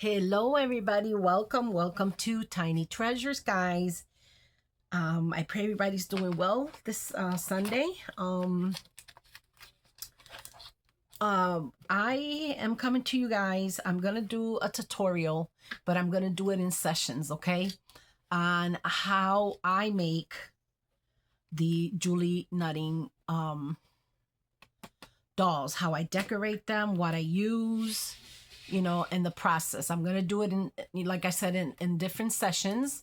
Hello everybody, welcome to Tiny Treasures, guys. I pray everybody's doing well this Sunday. I am coming to you guys. I'm gonna do a tutorial, but I'm gonna do it in sessions, okay, on how I make the Julie Nutting dolls, how I decorate them, what I use, and the process. I'm gonna do it in, like I said, in different sessions.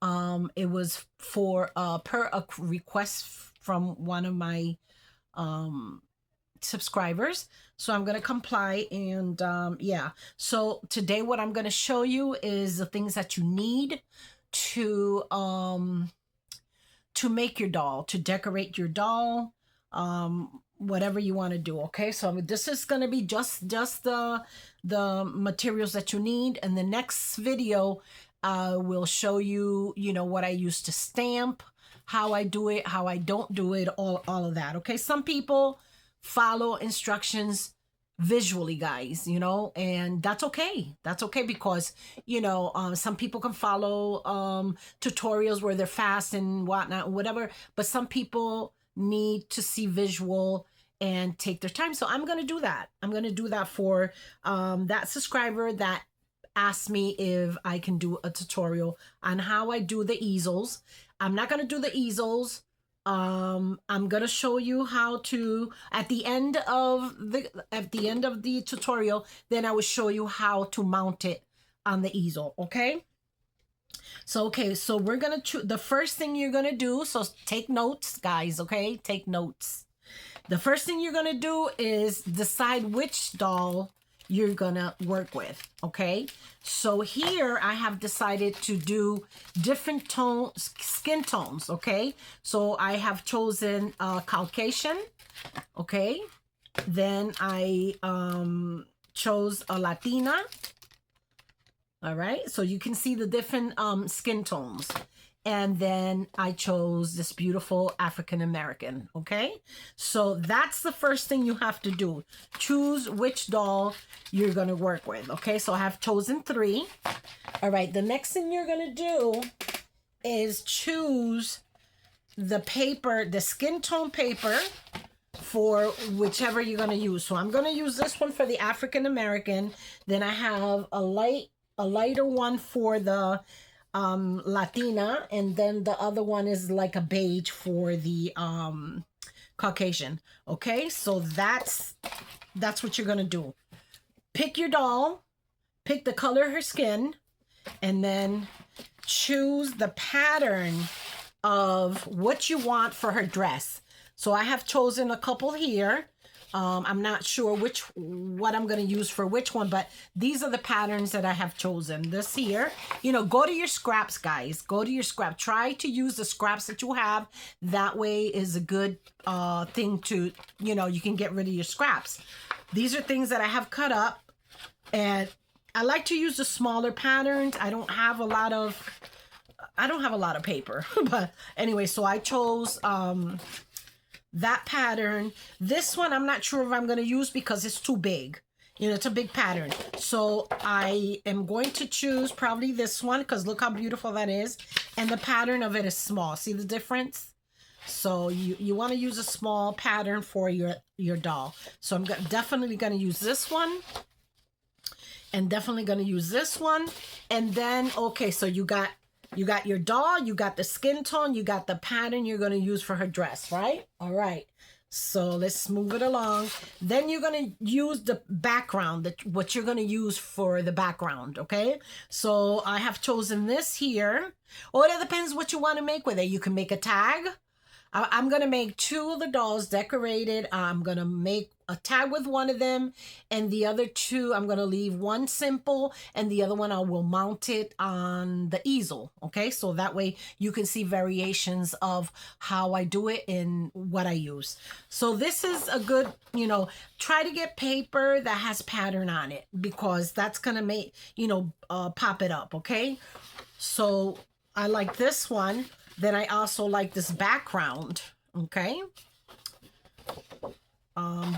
It was for per a request from one of my subscribers, so I'm gonna comply. And yeah, so today what I'm gonna show you is the things that you need to make your doll, to decorate your doll, whatever you want to do. Okay, so this is going to be just the materials that you need. And the next video will show you what I use to stamp, how I do it, how I don't do it, all of that. Okay, some people follow instructions visually, guys, and that's okay. That's okay, because some people can follow tutorials where they're fast and whatnot, whatever, but some people need to see visual and take their time. So I'm going to do that. I'm going to do that for that subscriber that asked me if I can do a tutorial on how I do the easels. I'm not going to do the easels. I'm gonna show you how to, at the end of the tutorial, then I will show you how to mount it on the easel. Okay, so we're gonna choose the first thing you're gonna do. So take notes, guys. Okay, take notes. The first thing you're gonna do is decide which doll you're gonna work with. Okay, so here I have decided to do different skin tones. Okay, so I have chosen Caucasian. Okay, then I chose a Latina. All right, so you can see the different skin tones. And then I chose this beautiful African American. Okay, so that's the first thing you have to do. Choose which doll you're going to work with. Okay, so I have chosen 3. All right, the next thing you're going to do is choose the paper, the skin tone paper, for whichever you're going to use. So I'm going to use this one for the African American. Then I have a lighter one for the Latina, and then the other one is like a beige for the Caucasian. Okay, so that's what you're gonna do. Pick your doll, pick the color of her skin, and then choose the pattern of what you want for her dress. So I have chosen a couple here. I'm not sure what I'm going to use for which one, but these are the patterns that I have chosen. This here, go to your scraps, guys. Go to your scrap. Try to use the scraps that you have. That way is a good thing to, you can get rid of your scraps. These are things that I have cut up, and I like to use the smaller patterns. I don't have a lot of paper, but anyway, so I chose that pattern. This one I'm not sure if I'm going to use because it's too big. It's a big pattern. So I am going to choose probably this one, because look how beautiful that is. And the pattern of it is small. See the difference? So you want to use a small pattern for your doll. So I'm definitely going to use this one. And definitely going to use this one. And then, okay, so you got your doll, you got the skin tone, you got the pattern you're going to use for her dress, right? All right. So let's move it along. Then you're going to use the background, what you're going to use for the background, okay? So I have chosen this here. Or it depends what you want to make with it. You can make a tag. I'm going to make 2 of the dolls decorated. I'm going to make a tag with one of them, and the other 2, I'm going to leave one simple, and the other one I will mount it on the easel. Okay, so that way you can see variations of how I do it and what I use. So this is a good, try to get paper that has pattern on it, because that's going to make, pop it up. Okay, so I like this one. Then I also like this background. Okay.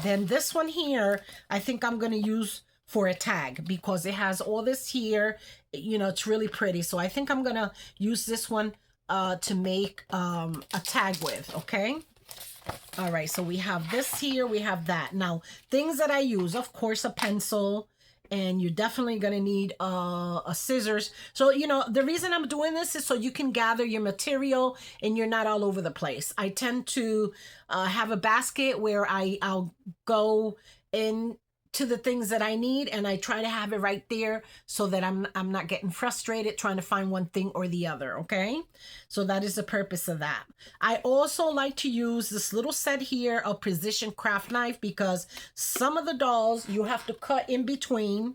Then this one here, I think I'm going to use for a tag because it has all this here. You know, it's really pretty. So I think I'm gonna use this one to make a tag with. Okay. All right, so we have this here, we have that. Now, things that I use, of course, a pencil, and you're definitely gonna need a scissors. So, you know, the reason I'm doing this is so you can gather your material and you're not all over the place. I tend to have a basket where I'll go in to the things that I need, and I try to have it right there so that I'm not getting frustrated trying to find one thing or the other. Okay, so that is the purpose of that. I also like to use this little set here of precision craft knife because some of the dolls you have to cut in between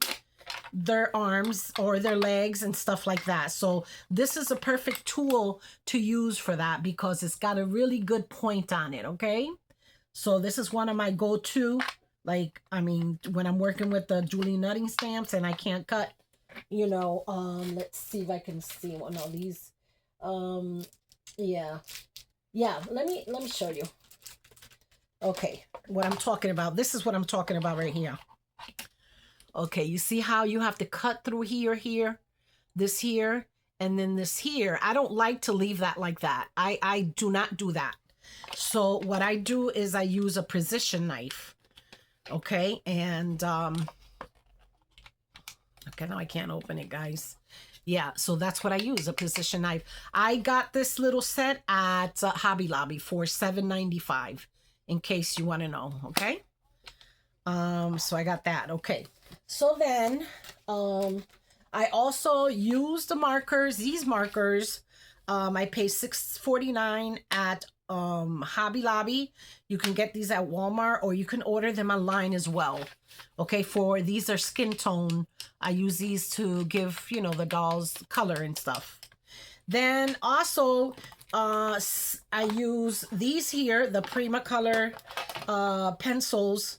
their arms or their legs and stuff like that. So this is a perfect tool to use for that because it's got a really good point on it. Okay, so this is one of my go-to. Like, I mean, when I'm working with the Julie Nutting stamps and I can't cut, you know, let's see if I can see one of these. Yeah, let me show you. Okay, what I'm talking about. This is what I'm talking about right here. Okay, you see how you have to cut through here, this here, and then this here. I don't like to leave that like that. I do not do that. So what I do is I use a precision knife. Okay, and okay, now I can't open it, guys. Yeah, so that's what I use, a precision knife. I got this little set at Hobby Lobby for $7.95, in case you want to know. Okay, so I got that. Okay, so then I also use the markers. These markers, I pay $6.49 at Hobby Lobby. You can get these at Walmart or you can order them online as well. Okay, for these are skin tone. I use these to give, you know, the dolls color and stuff. Then also I use these here, the Primacolor pencils.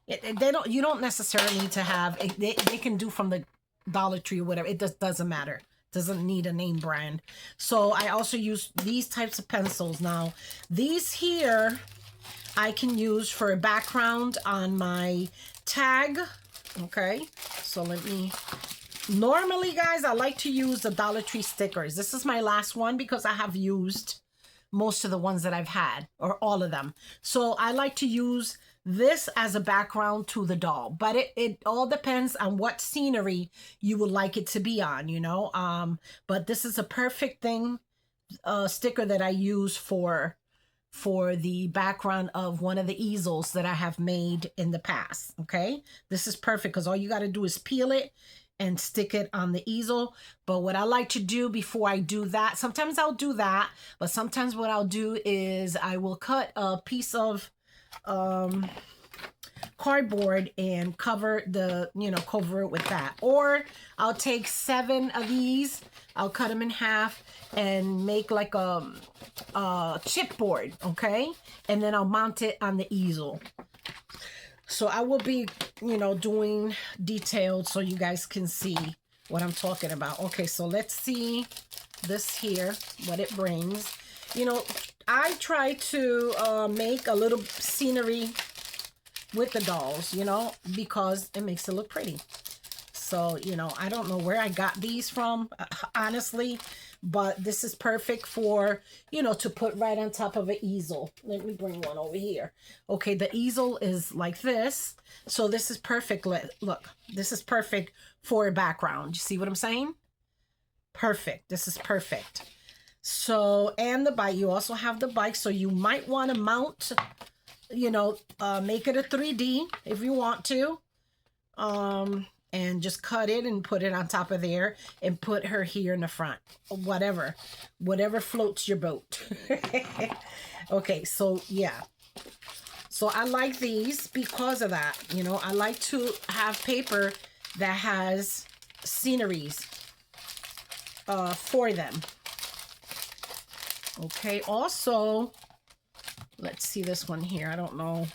You don't necessarily need to have they can do from the Dollar Tree or whatever. It doesn't matter. Doesn't need a name brand. So I also use these types of pencils. Now these here I can use for a background on my tag. Okay, so let me, normally guys, I like to use the Dollar Tree stickers. This is my last one because I have used most of the ones that I've had, or all of them. So I like to use this as a background to the doll, but it all depends on what scenery you would like it to be on, you know. But this is a perfect thing, sticker that I use for the background of one of the easels that I have made in the past. Okay, this is perfect because all you got to do is peel it and stick it on the easel. But what I like to do before I do that, sometimes I'll do that, but sometimes what I'll do is I will cut a piece of cardboard and cover cover it with that. Or I'll take 7 of these, I'll cut them in half and make like a chipboard. Okay, and then I'll mount it on the easel. So I will be, you know, doing detailed so you guys can see what I'm talking about. Okay, so let's see this here, what it brings. You know, I try to make a little scenery with the dolls, you know, because it makes it look pretty. So, you know, I don't know where I got these from, honestly, but this is perfect for, you know, to put right on top of an easel. Let me bring one over here. Okay, the easel is like this. So this is perfect. Look, this is perfect for a background. You see what I'm saying? Perfect. This is perfect. So, and the bike, you also have the bike. So you might want to mount, you know, make it a 3D if you want to. And just cut it and put it on top of there and put her here in the front. Whatever floats your boat. Okay, so yeah. So I like these because of that. You know, I like to have paper that has sceneries for them. Okay, also, let's see this one here. I don't know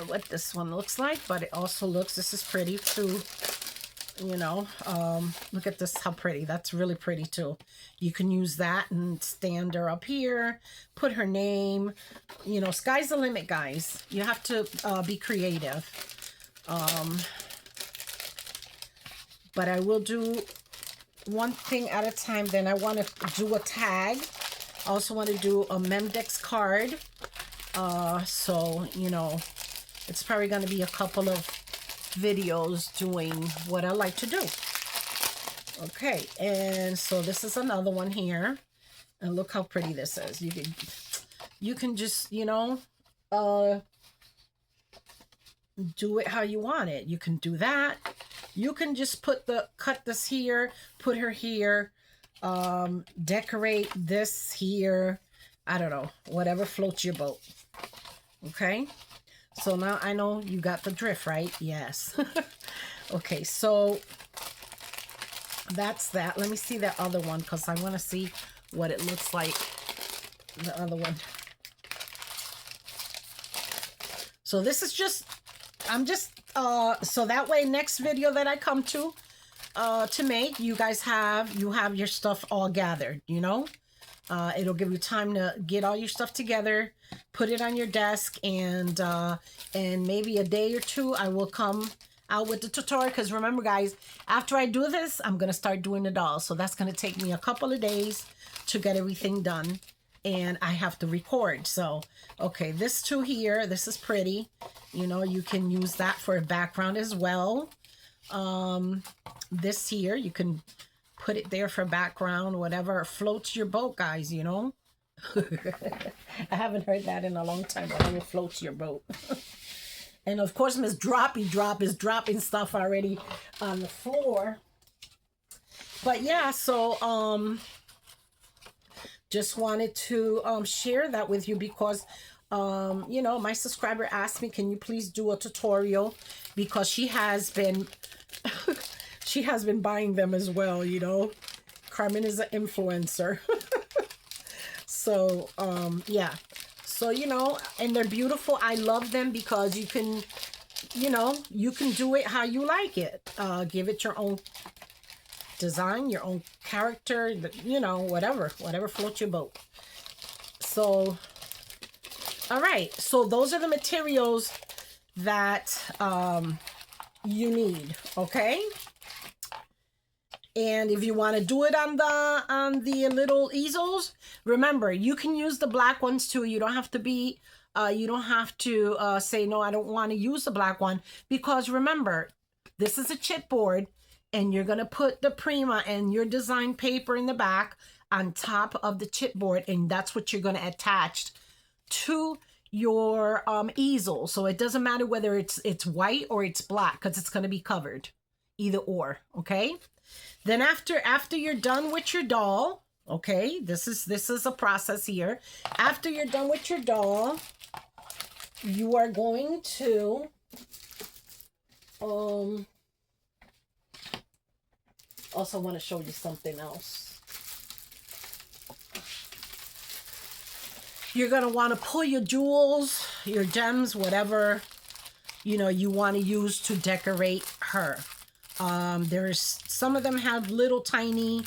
what this one looks like, but it also looks, this is pretty too, you know. Look at this, how pretty. That's really pretty too. You can use that and stand her up here, put her name. You know, sky's the limit, guys. You have to be creative. but I will do one thing at a time. Then I want to do a tag. I also want to do a Memdex card. So, you know, it's probably going to be a couple of videos doing what I like to do. Okay, and so this is another one here. And look how pretty this is. You can just, you know, do it how you want it. You can do that. You can just cut this here, put her here, decorate this here. I don't know, whatever floats your boat. Okay, so now I know you got the drift, right? Yes. Okay, so that's that. Let me see that other one because I want to see what it looks like. The other one. So this is just, I'm just, so that way next video that I come to make, you guys have your stuff all gathered, you know? It'll give you time to get all your stuff together, put it on your desk, and maybe a day or two I will come out with the tutorial. Because remember, guys, after I do this, I'm gonna start doing the dolls. So that's gonna take me a couple of days to get everything done, and I have to record. So okay, this two here, this is pretty. You know, you can use that for a background as well. This here, you can put it there for background, whatever floats your boat, guys, you know. I haven't heard that in a long time, whatever floats your boat. And of course, Miss Droppy Drop is dropping stuff already on the floor. But yeah, so just wanted to share that with you because you know, my subscriber asked me, can you please do a tutorial, because she has been she has been buying them as well, you know. Carmen is an influencer. So yeah, so you know, and they're beautiful. I love them because you can, you know, you can do it how you like it. Give it your own design, your own character, you know, whatever floats your boat. So all right, so those are the materials that you need, okay? And if you want to do it on the little easels, remember, you can use the black ones too. You don't have to be you don't have to say no, I don't want to use the black one, because remember, this is a chipboard, and you're going to put the Prima and your design paper in the back on top of the chipboard, and that's what you're going to attach to your easel. So it doesn't matter whether it's white or it's black, because it's going to be covered, either or. Okay, then after you're done with your doll, okay, this is a process here. After you're done with your doll, you are going to also want to show you something else. You're going to want to pull your jewels, your gems, whatever, you know, you want to use to decorate her. There's some of them have little tiny,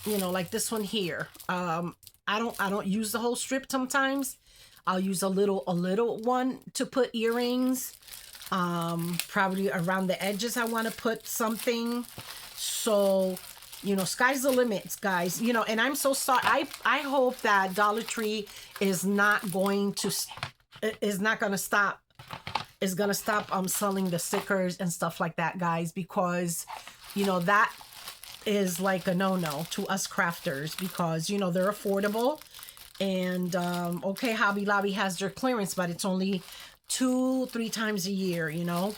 you know, like this one here. I don't use the whole strip sometimes. I'll use a little one to put earrings. Probably around the edges I want to put something. So, you know, sky's the limit, guys. You know, and I'm so sorry. I hope that Dollar Tree is not going to stop. Is gonna stop selling the stickers and stuff like that, guys, because you know that is like a no-no to us crafters, because you know they're affordable. And okay, Hobby Lobby has their clearance, but it's only 2-3 times a year, you know.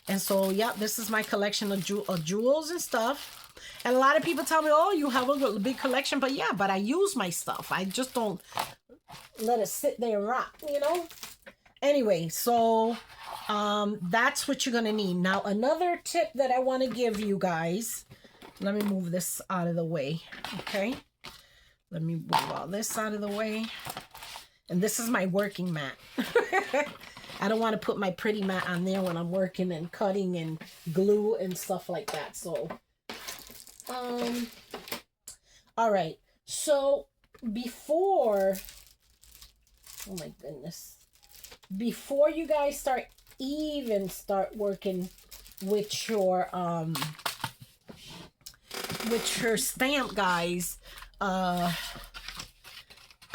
And so yeah, this is my collection of jewels and stuff. And a lot of people tell me, oh, you have a big collection. But yeah, but I use my stuff. I just don't let it sit there and rot, you know. Anyway, so that's what you're gonna need. Now, another tip that I want to give you guys, let me move this out of the way. Okay, let me move all this out of the way. And this is my working mat. I don't want to put my pretty mat on there when I'm working and cutting and glue and stuff like that. So all right, so before, oh my goodness, before you guys start working with your with your stamp, guys, a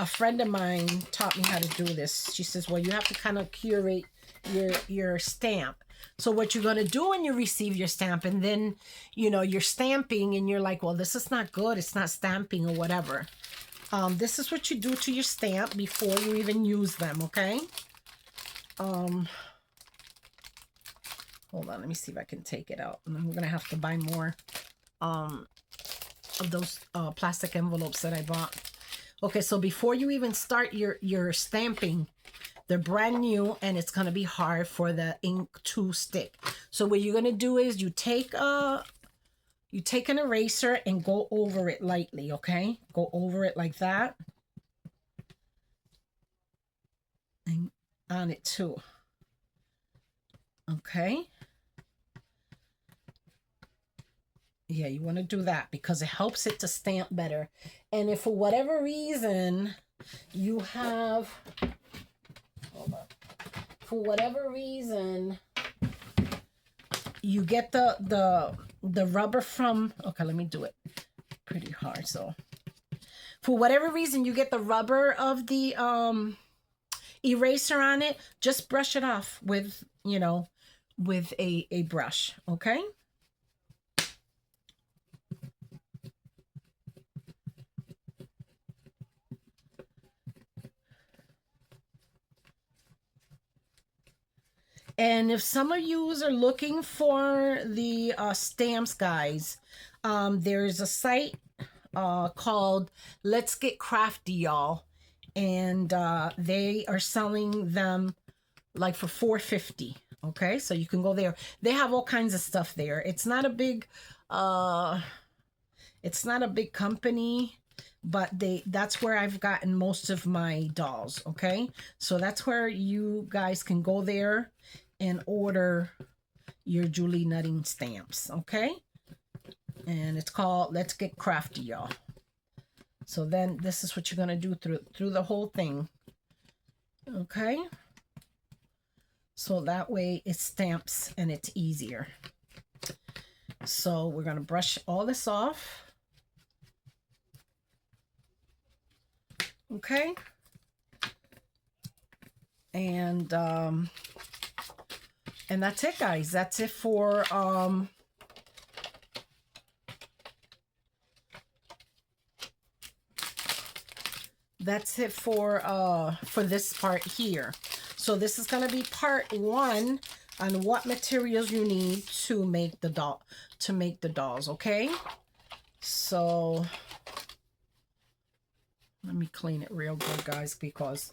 friend of mine taught me how to do this. She says, well, you have to kind of curate your stamp. So what you're going to do when you receive your stamp, and then, you know, you're stamping and you're like, well, this is not good. It's not stamping or whatever. This is what you do to your stamp before you even use them, okay? Hold on, let me see if I can take it out. And I'm going to have to buy more of those plastic envelopes that I bought. Okay, so before you even start your stamping, they're brand new and it's going to be hard for the ink to stick. So what you're going to do is you take an eraser and go over it lightly, okay? Go over it like that. And on it too. Okay? Yeah, you want to do that because it helps it to stamp better. And if for whatever reason you have, hold on, for whatever reason you get the rubber from, okay, let me do it pretty hard. So for whatever reason you get the rubber of the eraser on it, just brush it off with, you know, with a brush, okay? And if some of you are looking for the stamps, guys, there's a site called Let's Get Crafty, y'all. And they are selling them like for $4.50. Okay, so you can go there. They have all kinds of stuff there. It's not a big company, but that's where I've gotten most of my dolls. Okay, so that's where you guys can go there and order your Julie Nutting stamps. Okay, and it's called Let's Get Crafty, y'all. So then this is what you're gonna do through the whole thing. Okay, so that way it stamps and it's easier. So we're gonna brush all this off. Okay, and that's it, guys. That's it for this part here. So this is going to be part 1 on what materials you need to make the dolls, okay? So let me clean it real good, guys, because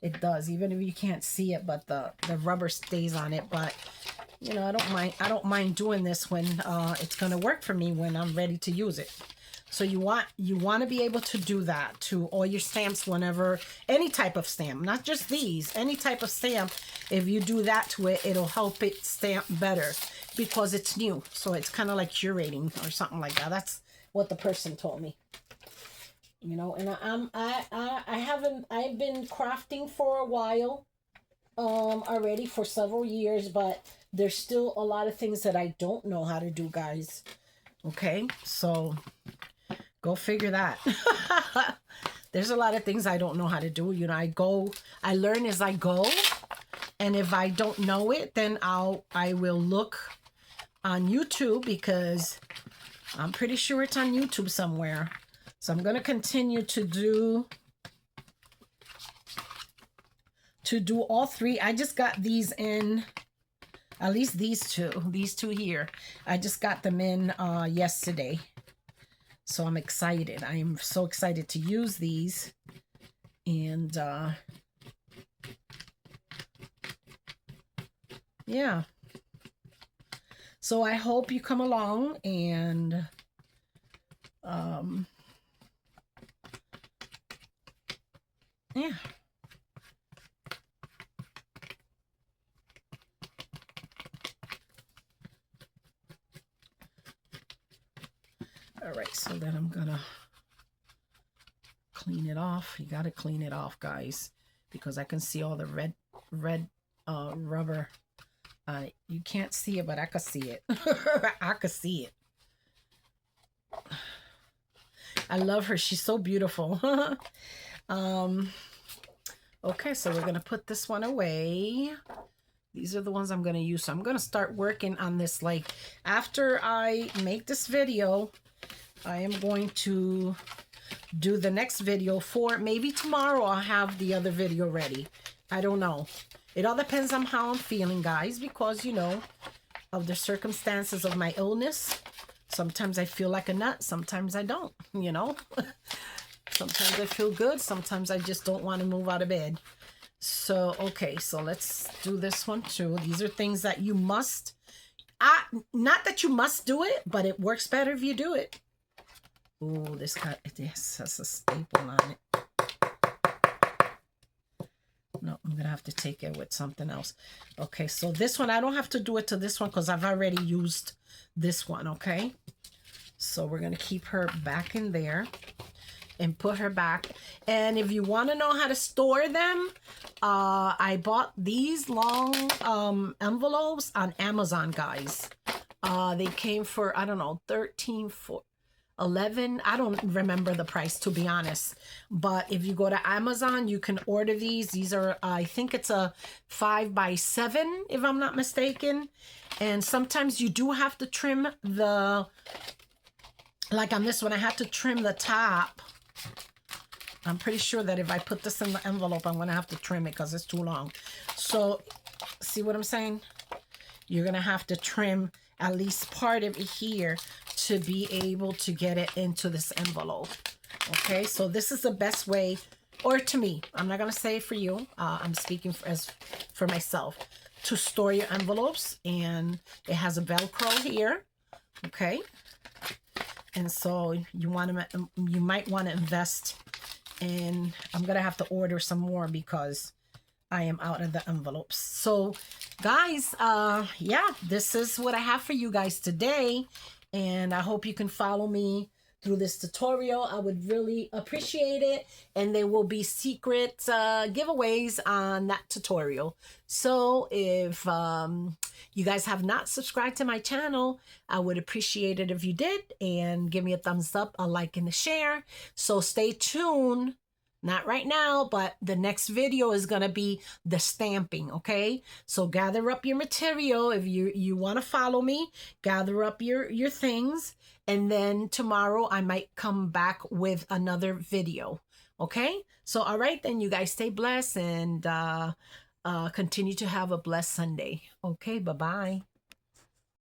it does, even if you can't see it, but the rubber stays on it. But you know, I don't mind doing this when it's going to work for me when I'm ready to use it. So you want to be able to do that to all your stamps whenever, any type of stamp, not just these, any type of stamp. If you do that to it, it'll help it stamp better because it's new. So it's kind of like curating or something like that. That's what the person told me. You know, and I've been crafting for a while already, for several years, but there's still a lot of things that I don't know how to do, guys. Okay, so go figure that. There's a lot of things I don't know how to do. You know, I learn as I go, and if I don't know it, then I will look on YouTube, because I'm pretty sure it's on YouTube somewhere. So I'm going to continue to do all 3. I just got these in, at least these two here. I just got them in yesterday. So I'm excited. I am so excited to use these. And yeah. So I hope you come along and yeah. All right, so then I'm gonna clean it off. You gotta clean it off, guys, because I can see all the red rubber. You can't see it, but I can see it. I can see it. I love her. She's so beautiful. Okay, so we're going to put this one away. These are the ones I'm going to use. So I'm going to start working on this. Like, after I make this video, I am going to do the next video for maybe tomorrow. I'll have the other video ready. I don't know. It all depends on how I'm feeling, guys, because, you know, of the circumstances of my illness. Sometimes I feel like a nut. Sometimes I don't, you know. Sometimes I feel good. Sometimes I just don't want to move out of bed. So, okay, so let's do this one too. These are things that you must, not that you must do it, but it works better if you do it. Oh, this has a staple on it. No, I'm going to have to take it with something else. Okay, so this one, I don't have to do it to this one because I've already used this one, okay? So we're going to keep her back in there and put her back. And if you want to know how to store them, I bought these long envelopes on Amazon, guys. They came for, I don't know, 13, 4, 11. I don't remember the price, to be honest. But if you go to Amazon, you can order these. These are, I think it's a 5x7, if I'm not mistaken. And sometimes you do have to trim the, like on this one, I had to trim the top. I'm pretty sure that if I put this in the envelope, I'm going to have to trim it because it's too long. So, see what I'm saying? You're going to have to trim at least part of it here to be able to get it into this envelope. Okay, so this is the best way, or to me, I'm not going to say for you. I'm speaking for myself, to store your envelopes. And it has a Velcro here. Okay. And so you might want to invest in, I'm going to have to order some more because I am out of the envelopes. So guys, yeah, this is what I have for you guys today. And I hope you can follow me through this tutorial. I would really appreciate it. And there will be secret giveaways on that tutorial. So if you guys have not subscribed to my channel, I would appreciate it if you did. And give me a thumbs up, a like, and a share. So stay tuned. Not right now, but the next video is going to be the stamping, okay? So gather up your material. If you want to follow me, gather up your things. And then tomorrow I might come back with another video, okay? So, all right, then you guys stay blessed and continue to have a blessed Sunday. Okay, bye-bye.